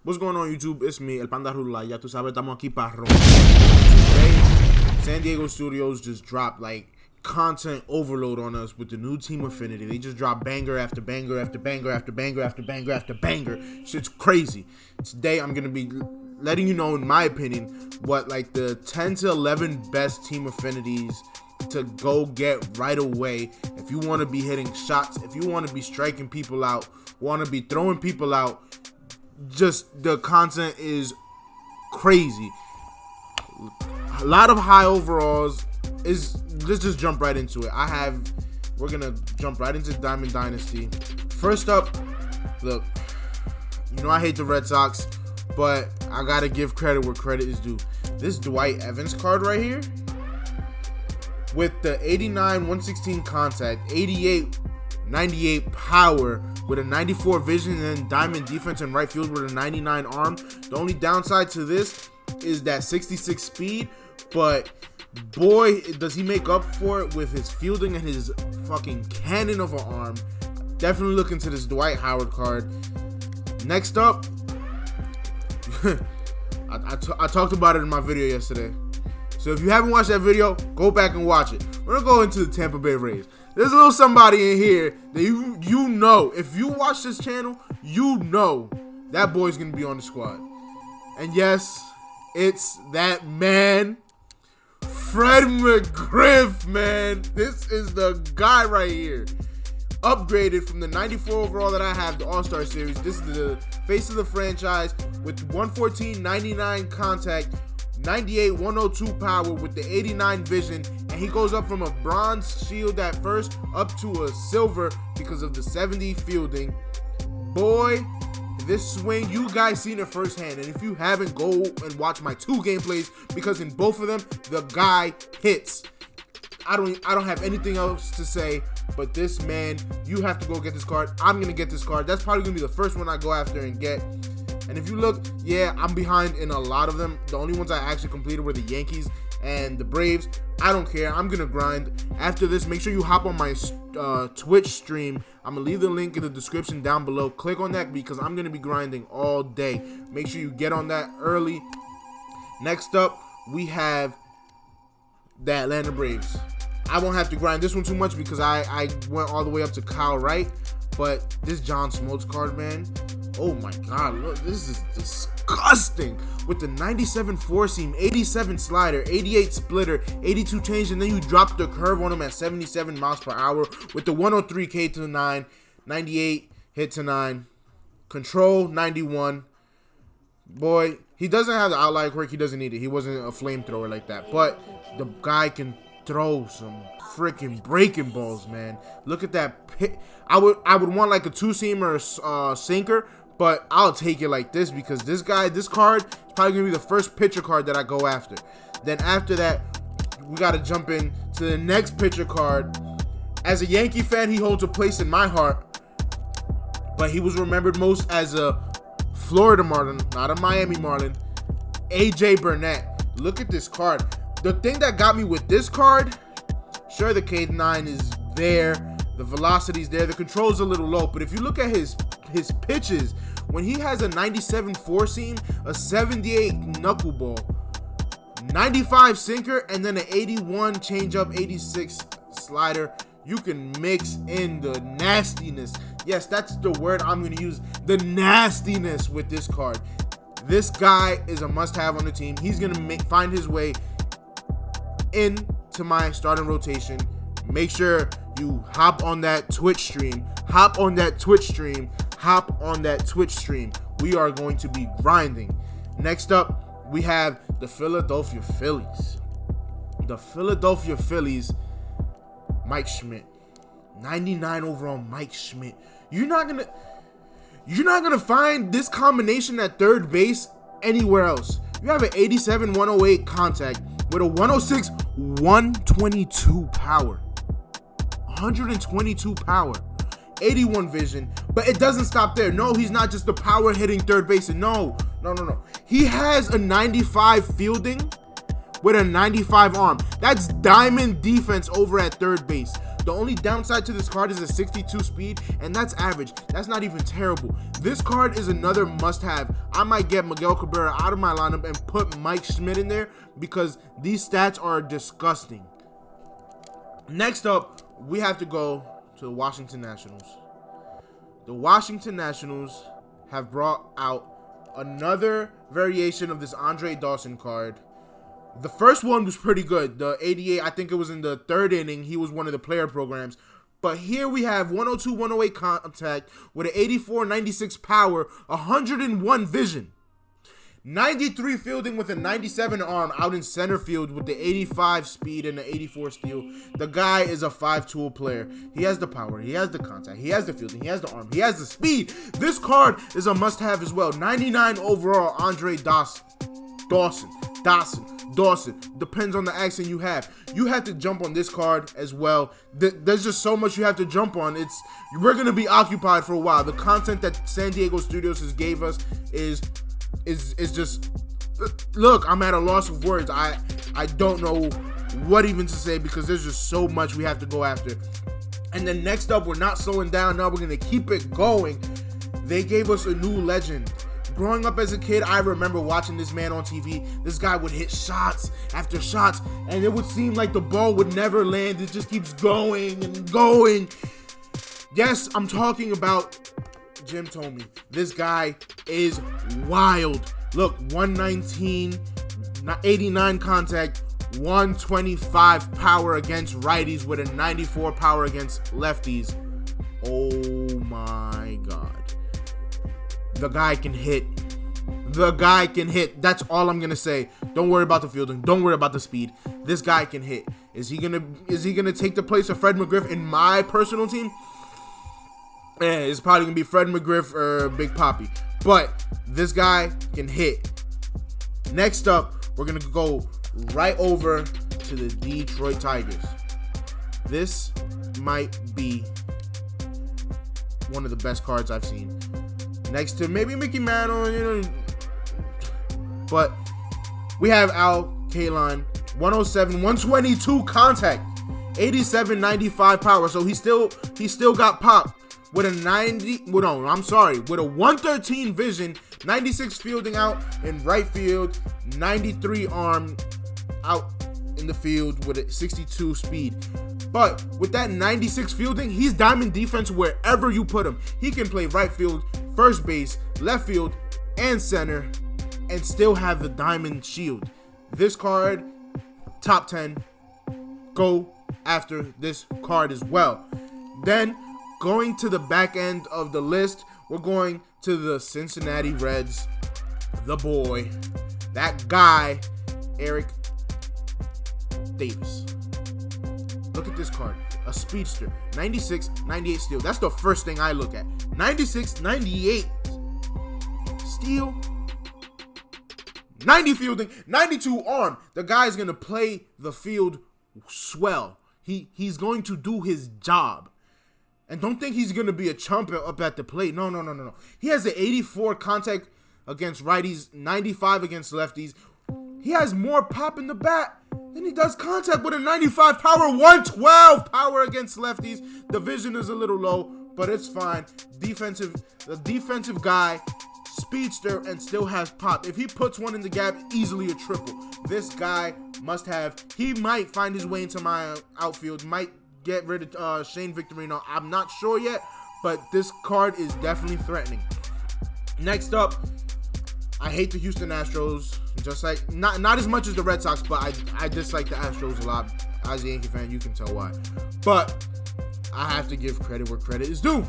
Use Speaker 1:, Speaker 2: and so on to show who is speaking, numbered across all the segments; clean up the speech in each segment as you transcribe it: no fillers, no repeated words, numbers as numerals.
Speaker 1: What's going on, YouTube? It's me, El Panda Rula. Ya tú sabes, estamos aquí para romper. Today, San Diego Studios just dropped like content overload on us with the new team Affinity. They just dropped banger after banger after banger after banger after banger after banger. Shit's crazy. Today, I'm gonna be letting you know, in my opinion, what like the 10 to 11 best team Affinities to go get right away. If you want to be hitting shots, if you want to be striking people out, want to be throwing people out, just the content is crazy. A lot of high overalls. Let's just jump right into it. We're gonna jump right into Diamond Dynasty. First up, look, you know I hate the Red Sox, but I gotta give credit where credit is due. This Dwight Evans card right here, with the 89 116 contact, 88 98 power, with a 94 vision, and then diamond defense and right field with a 99 arm. The only downside to this is that 66 speed, but boy, does he make up for it with his fielding and his fucking cannon of an arm. Definitely look into this Dwight Howard card. Next up, I talked about it in my video yesterday. So if you haven't watched that video, go back and watch it. We're gonna go into the Tampa Bay Rays. There's a little somebody in here that you know, if you watch this channel, you know that boy's gonna be on the squad. And yes, it's that man, Fred McGriff, man. This is the guy right here. Upgraded from the 94 overall that I have, the All-Star Series. This is the face of the franchise with 114, 99 contact, 98, 102 power with the 89 vision, and he goes up from a bronze shield at first up to a silver because of the 70 fielding. Boy, this swing, you guys seen it firsthand, and if you haven't, go and watch my 2 gameplays, because in both of them, the guy hits. I don't have anything else to say, but this man, you have to go get this card. I'm gonna get this card. That's probably gonna be the first one I go after and get. And if you look, yeah, I'm behind in a lot of them. The only ones I actually completed were the Yankees and the Braves. I don't care. I'm gonna grind. After this, make sure you hop on my Twitch stream. I'm gonna leave the link in the description down below. Click on that because I'm gonna be grinding all day. Make sure you get on that early. Next up, we have the Atlanta Braves. I won't have to grind this one too much because I went all the way up to Kyle Wright. But this John Smoltz card, man, oh my god, look, this is disgusting. With the 97 four seam, 87 slider, 88 splitter, 82 change, and then you drop the curve on him at 77 miles per hour with the 103 K to 9, 98 hit to 9, control 91. Boy, he doesn't have the outlier quirk. He doesn't need it. He wasn't a flamethrower like that, but the guy can throw some freaking breaking balls, man. Look at that pit. I would want like a 2-seam or a sinker, but I'll take it like this because this card is probably gonna be the first pitcher card that I go after. Then after that, we gotta jump in to the next pitcher card. As a Yankee fan, he holds a place in my heart, but he was remembered most as a Florida Marlin, not a Miami Marlin. AJ Burnett. Look at this card. The thing that got me with this card, sure, the K9 is there, the velocity's there, the control's a little low, but if you look at his pitches, when he has a 97 four-seam, a 78 knuckleball, 95 sinker, and then an 81 changeup, 86 slider, you can mix in the nastiness. Yes, that's the word I'm going to use, the nastiness with this card. This guy is a must-have on the team. He's going to find his way into my starting rotation. Make sure you hop on that Twitch stream. Hop on that Twitch stream. Hop on that Twitch stream. We are going to be grinding. Next up, we have the Philadelphia Phillies. The Philadelphia Phillies, Mike Schmidt. 99 overall Mike Schmidt. You're not gonna find this combination at third base anywhere else. You have an 87 108 contact with a 106 122 power, 122 power, 81 vision, but it doesn't stop there. No, he's not just the power hitting third base. No. He has a 95 fielding with a 95 arm. That's diamond defense over at third base. The only downside to this card is a 62 speed, and that's average. That's not even terrible. This card is another must-have. I might get Miguel Cabrera out of my lineup and put Mike Schmidt in there because these stats are disgusting. Next up, we have to go to the Washington Nationals. The Washington Nationals have brought out another variation of this Andre Dawson card. The first one was pretty good. The 88, I think it was in the third inning. He was one of the player programs. But here we have 102, 108 contact with an 84, 96 power, 101 vision. 93 fielding with a 97 arm out in center field with the 85 speed and the 84 steal. The guy is a 5-tool player. He has the power, he has the contact, he has the fielding, he has the arm, he has the speed. This card is a must-have as well. 99 overall, Andre Dawson. Depends on the accent you have. You have to jump on this card as well. There's just so much you have to jump on. We're gonna be occupied for a while. The content that San Diego Studios has gave us is just, look, I'm at a loss of words. I don't know what even to say because there's just so much we have to go after. And then next up, we're not slowing down. Now we're gonna keep it going. They gave us a new legend. Growing up as a kid, I remember watching this man on TV. This guy would hit shots after shots, and it would seem like the ball would never land. It just keeps going and going. Yes, I'm talking about Jim Thome. This guy is wild. Look, 119, 89 contact, 125 power against righties with a 94 power against lefties. Oh my God. The guy can hit. The guy can hit. That's all I'm gonna say. Don't worry about the fielding. Don't worry about the speed. This guy can hit. Is he gonna take the place of Fred McGriff in my personal team? It's probably gonna be Fred McGriff or Big Papi. But this guy can hit. Next up, we're gonna go right over to the Detroit Tigers. This might be one of the best cards I've seen. Next to maybe Mickey Mantle, but we have Kaline, 107, 122 contact, 87, 95 power. So he still got pop with a 113 vision, 96 fielding out in right field, 93 arm out in the field with a 62 speed. But with that 96 fielding, he's diamond defense wherever you put him. He can play right field, first base, left field, and center, and still have the diamond shield. This card, top 10. Go after this card as well. Then, going to the back end of the list, we're going to the Cincinnati Reds. The boy, that guy, Eric Davis. Look at this card. A speedster. 96, 98 steal. That's the first thing I look at. 96, 98 steal. 90 fielding. 92 arm. The guy's going to play the field swell. He's going to do his job. And don't think he's going to be a chump up at the plate. No. He has an 84 contact against righties, 95 against lefties. He has more pop in the bat than he does contact with a 95 power, 112 power against lefties. The vision is a little low, but it's fine. The defensive guy, speedster, and still has pop. If he puts one in the gap, easily a triple. This guy must have. He might find his way into my outfield, might get rid of Shane Victorino. I'm not sure yet, but this card is definitely threatening. Next up, I hate the Houston Astros. Just like, not as much as the Red Sox, but I dislike the Astros a lot. As a Yankee fan, you can tell why. But I have to give credit where credit is due.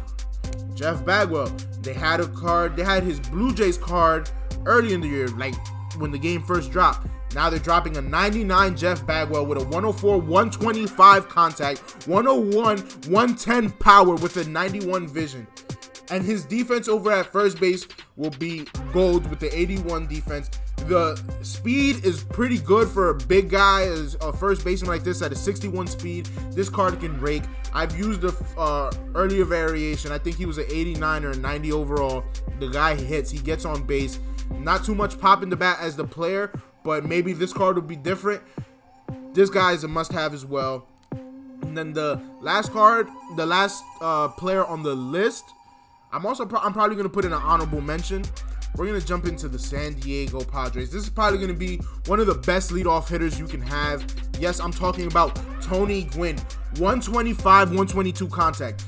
Speaker 1: Jeff Bagwell. They had a card. They had his Blue Jays card early in the year, like when the game first dropped. Now they're dropping a 99 Jeff Bagwell with a 104, 125 contact, 101, 110 power with a 91 vision. And his defense over at first base will be gold with the 81 defense. The speed is pretty good for a big guy as a first baseman like this at a 61 speed. This card can rake. I've used the earlier variation. I think he was an 89 or a 90 overall. The guy hits. He gets on base. Not too much pop in the bat as the player, but maybe this card will be different. This guy is a must-have as well. And then the last card, the last player on the list, I'm probably going to put in an honorable mention. We're going to jump into the San Diego Padres. This is probably going to be one of the best leadoff hitters you can have. Yes, I'm talking about Tony Gwynn. 125, 122 contact.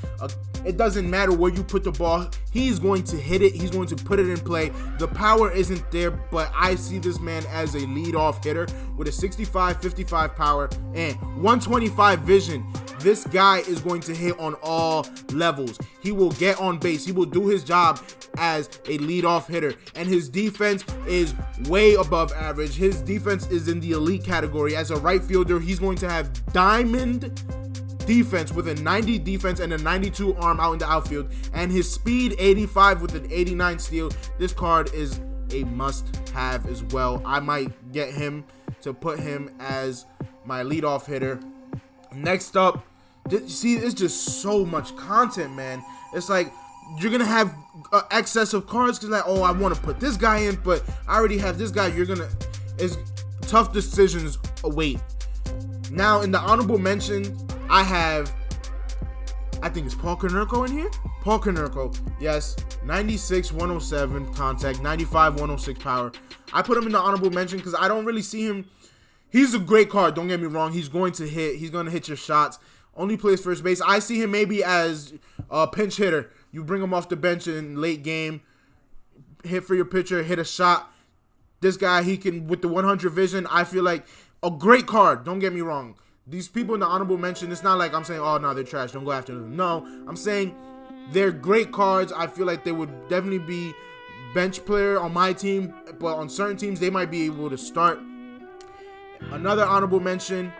Speaker 1: It doesn't matter where you put the ball. He's going to hit it. He's going to put it in play. The power isn't there, but I see this man as a leadoff hitter with a 65, 55 power and 125 vision. This guy is going to hit on all levels. He will get on base. He will do his job as a leadoff hitter. And his defense is way above average. His defense is in the elite category. As a right fielder, he's going to have diamond defense with a 90 defense and a 92 arm out in the outfield. And his speed, 85 with an 89 steal. This card is a must-have as well. I might get him to put him as my leadoff hitter. Next up, see, it's just so much content, man. It's like you're gonna have excess of cards because, like, oh, I want to put this guy in, but I already have this guy. It's tough decisions await. Now, in the honorable mention, I think it's Paul Konerko in here. Paul Konerko, yes, 96, 107 contact, 95, 106 power. I put him in the honorable mention because I don't really see him. He's a great card, don't get me wrong. He's going to hit. He's going to hit your shots. Only plays first base. I see him maybe as a pinch hitter. You bring him off the bench in late game, hit for your pitcher, hit a shot. This guy, he can, with the 100 vision, I feel like a great card. Don't get me wrong. These people in the honorable mention, it's not like I'm saying, oh, no, they're trash. Don't go after them. No, I'm saying they're great cards. I feel like they would definitely be bench player on my team, but on certain teams, they might be able to start. Another honorable mention,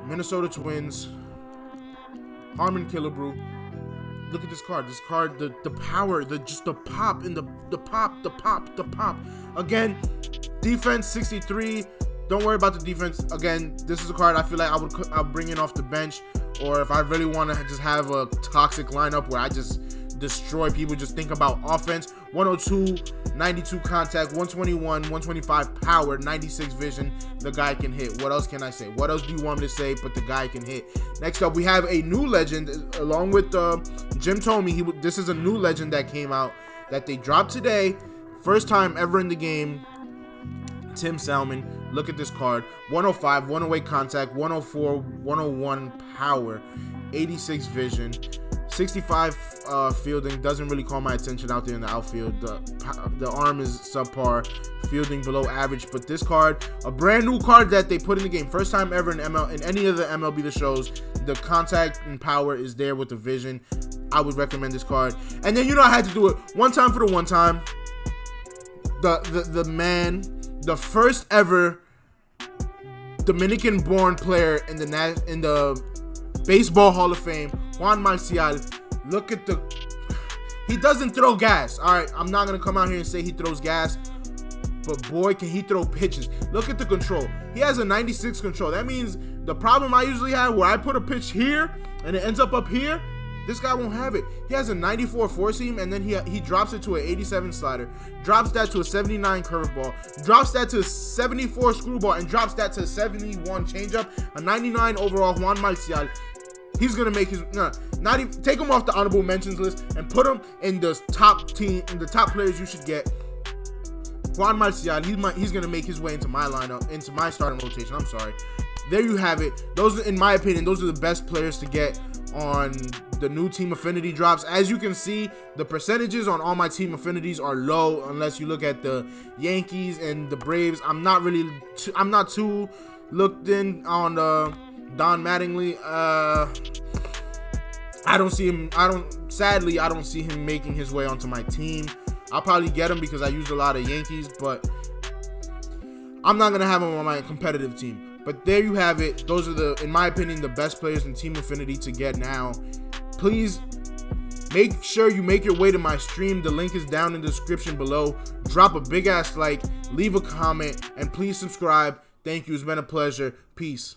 Speaker 1: Minnesota Twins, Harmon Killebrew. Look at this card. This card, the power, the pop, and the pop. Again, defense 63. Don't worry about the defense. Again, this is a card I feel like I'll bring in off the bench, or if I really want to just have a toxic lineup where I just destroy people, just think about offense. 102, 92 contact, 121, 125 power, 96 vision. The guy can hit. What else can I say? What else do you want me to say? But the guy can hit. Next up, we have a new legend along with Jim told me this is a new legend that came out that they dropped today. First time ever in the game. Tim Salmon. Look at this card. 105, 108 contact, 104, 101 power, 86 vision. 65 fielding. Doesn't really call my attention out there in the outfield. The arm is subpar, fielding below average. But this card, a brand new card that they put in the game, first time ever in any of the MLB that shows, the contact and power is there with the vision. I would recommend this card. And then I had to do it one time for the one time. The man, the first ever Dominican-born player in the Baseball Hall of Fame, Juan Marcial. Look at he doesn't throw gas. All right, I'm not going to come out here and say he throws gas, but boy, can he throw pitches. Look at the control. He has a 96 control. That means the problem I usually have where I put a pitch here and it ends up here, this guy won't have it. He has a 94 four-seam, and then he drops it to an 87 slider, drops that to a 79 curveball, drops that to a 74 screwball, and drops that to a 71 changeup, a 99 overall Juan Marcial. He's gonna make his not even take him off the honorable mentions list and put him in the top team, in the top players you should get. Juan Marcial, he's gonna make his way into my lineup, into my starting rotation. I'm sorry. There you have it. Those, in my opinion, those are the best players to get on the new Team Affinity drops. As you can see, the percentages on all my Team Affinities are low unless you look at the Yankees and the Braves. I'm not too looked in on Don Mattingly. I don't see him. Sadly, I don't see him making his way onto my team. I'll probably get him because I used a lot of Yankees, but I'm not gonna have him on my competitive team. But there you have it. Those are in my opinion, the best players in Team Affinity to get now. Please make sure you make your way to my stream. The link is down in the description below. Drop a big ass like, leave a comment, and please subscribe. Thank you. It's been a pleasure. Peace.